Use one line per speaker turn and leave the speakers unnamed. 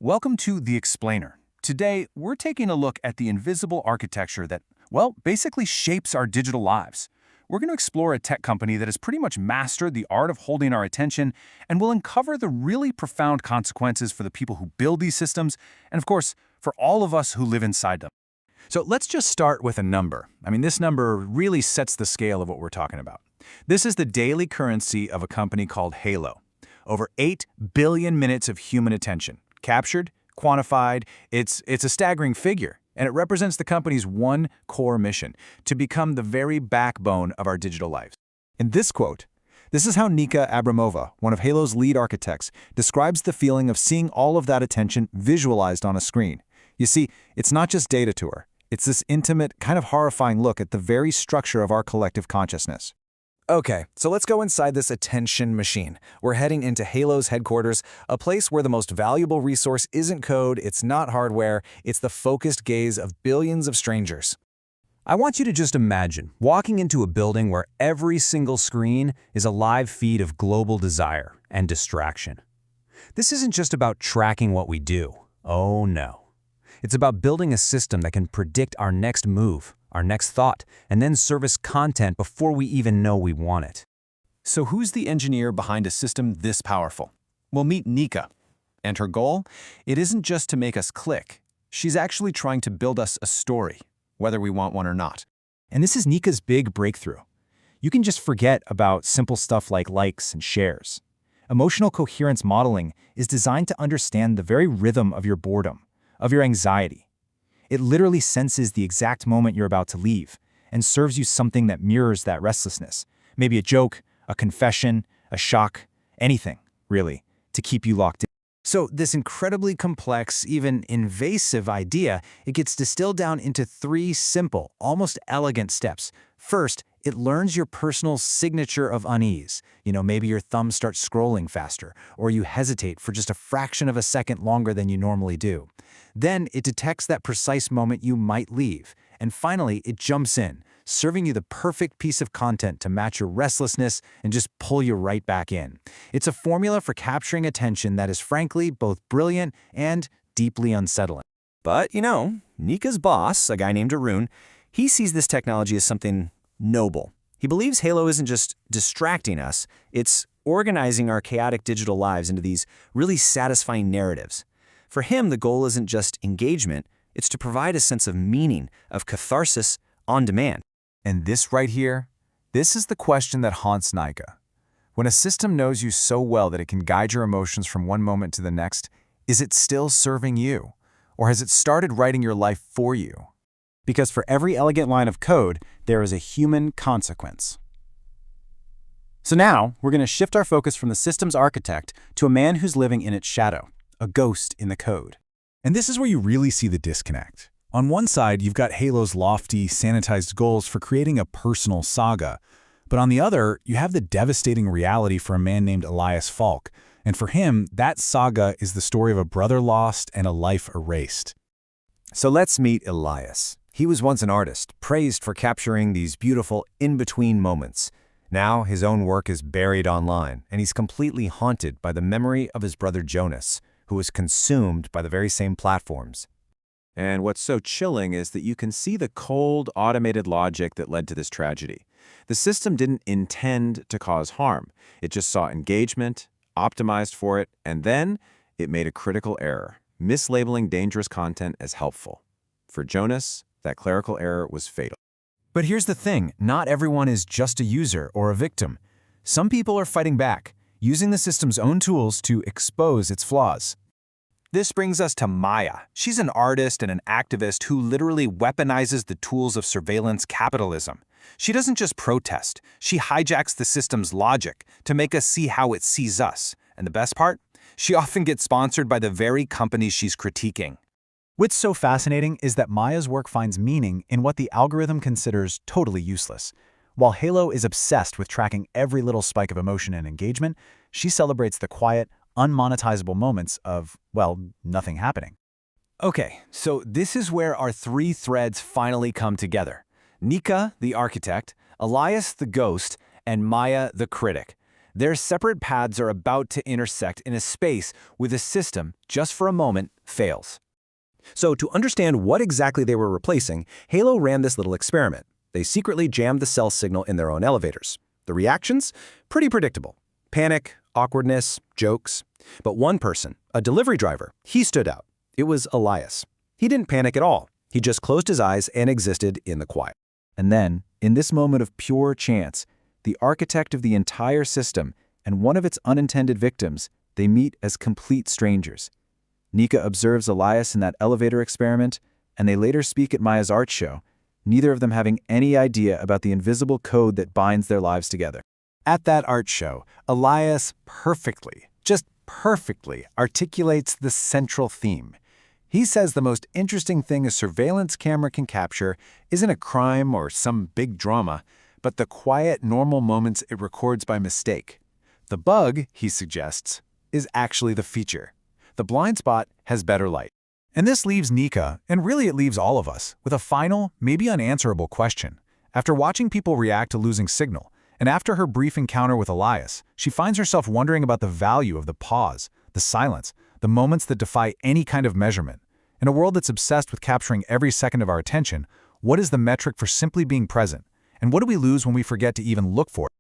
Welcome to The Explainer. Today, we're taking a look at the invisible architecture that, well, basically shapes our digital lives. We're going to explore a tech company that has pretty much mastered the art of holding our attention, and will uncover the really profound consequences for the people who build these systems, and of course, for all of us who live inside them. So let's just start with a number. This number really sets the scale of what we're talking about. This is the daily currency of a company called Halo. Over 8 billion minutes of human attention. Captured, quantified, it's a staggering figure, and it represents the company's one core mission, to become the very backbone of our digital lives. In this quote, this is how Nika Abramova, one of Halo's lead architects, describes the feeling of seeing all of that attention visualized on a screen. You see, it's not just data to her. It's this intimate, kind of horrifying look at the very structure of our collective consciousness.
Okay, so let's go inside this attention machine. We're heading into Halo's headquarters, a place where the most valuable resource isn't code, it's not hardware, it's the focused gaze of billions of strangers. I want you to just imagine walking into a building where every single screen is a live feed of global desire and distraction. This isn't just about tracking what we do. Oh no. It's about building a system that can predict our next move, our next thought, and then service content before we even know we want it.
So who's the engineer behind a system this powerful? We'll meet Nika. And her goal? It isn't just to make us click. She's actually trying to build us a story, whether we want one or not. And this is Nika's big breakthrough. You can just forget about simple stuff like likes and shares. Emotional coherence modeling is designed to understand the very rhythm of your boredom, of your anxiety. It literally senses the exact moment you're about to leave and serves you something that mirrors that restlessness. Maybe a joke, a confession, a shock, anything, really, to keep you locked in. So this incredibly complex, even invasive idea, it gets distilled down into 3 simple, almost elegant steps. First, it learns your personal signature of unease. Maybe your thumb starts scrolling faster, or you hesitate for just a fraction of a second longer than you normally do. Then it detects that precise moment you might leave. And finally, it jumps in, serving you the perfect piece of content to match your restlessness and just pull you right back in. It's a formula for capturing attention that is frankly both brilliant and deeply unsettling.
But, Nika's boss, a guy named Arun, he sees this technology as something noble. He believes Halo isn't just distracting us, it's organizing our chaotic digital lives into these really satisfying narratives. For him, the goal isn't just engagement, it's to provide a sense of meaning, of catharsis on demand.
And this right here, this is the question that haunts Nika. When a system knows you so well that it can guide your emotions from one moment to the next, is it still serving you? Or has it started writing your life for you? Because for every elegant line of code, there is a human consequence. So now, we're going to shift our focus from the system's architect to a man who's living in its shadow, a ghost in the code. And this is where you really see the disconnect. On one side, you've got Halo's lofty, sanitized goals for creating a personal saga. But on the other, you have the devastating reality for a man named Elias Falk. And for him, that saga is the story of a brother lost and a life erased.
So let's meet Elias. He was once an artist, praised for capturing these beautiful in-between moments. Now his own work is buried online, and he's completely haunted by the memory of his brother Jonas, who was consumed by the very same platforms. And what's so chilling is that you can see the cold, automated logic that led to this tragedy. The system didn't intend to cause harm. It just saw engagement, optimized for it, and then it made a critical error, mislabeling dangerous content as helpful. For Jonas, that clerical error was fatal.
But here's the thing, not everyone is just a user or a victim. Some people are fighting back, using the system's own tools to expose its flaws. This brings us to Maya. She's an artist and an activist who literally weaponizes the tools of surveillance capitalism. She doesn't just protest, she hijacks the system's logic to make us see how it sees us. And the best part? She often gets sponsored by the very companies she's critiquing. What's so fascinating is that Maya's work finds meaning in what the algorithm considers totally useless. While Halo is obsessed with tracking every little spike of emotion and engagement, she celebrates the quiet, unmonetizable moments of, well, nothing happening. Okay, so this is where our 3 threads finally come together. Nika, the architect, Elias, the ghost, and Maya, the critic. Their separate paths are about to intersect in a space where the system, just for a moment, fails.
So to understand what exactly they were replacing, Halo ran this little experiment. They secretly jammed the cell signal in their own elevators. The reactions? Pretty predictable. Panic, awkwardness, jokes. But one person, a delivery driver, he stood out. It was Elias. He didn't panic at all. He just closed his eyes and existed in the quiet.
And then, in this moment of pure chance, the architect of the entire system and one of its unintended victims, they meet as complete strangers. Nika observes Elias in that elevator experiment, and they later speak at Maya's art show, neither of them having any idea about the invisible code that binds their lives together.
At that art show, Elias perfectly, just perfectly, articulates the central theme. He says the most interesting thing a surveillance camera can capture isn't a crime or some big drama, but the quiet, normal moments it records by mistake. The bug, he suggests, is actually the feature. The blind spot has better light.
And this leaves Nika, and really it leaves all of us, with a final, maybe unanswerable question. After watching people react to losing signal, and after her brief encounter with Elias, she finds herself wondering about the value of the pause, the silence, the moments that defy any kind of measurement. In a world that's obsessed with capturing every second of our attention, what is the metric for simply being present? And what do we lose when we forget to even look for it?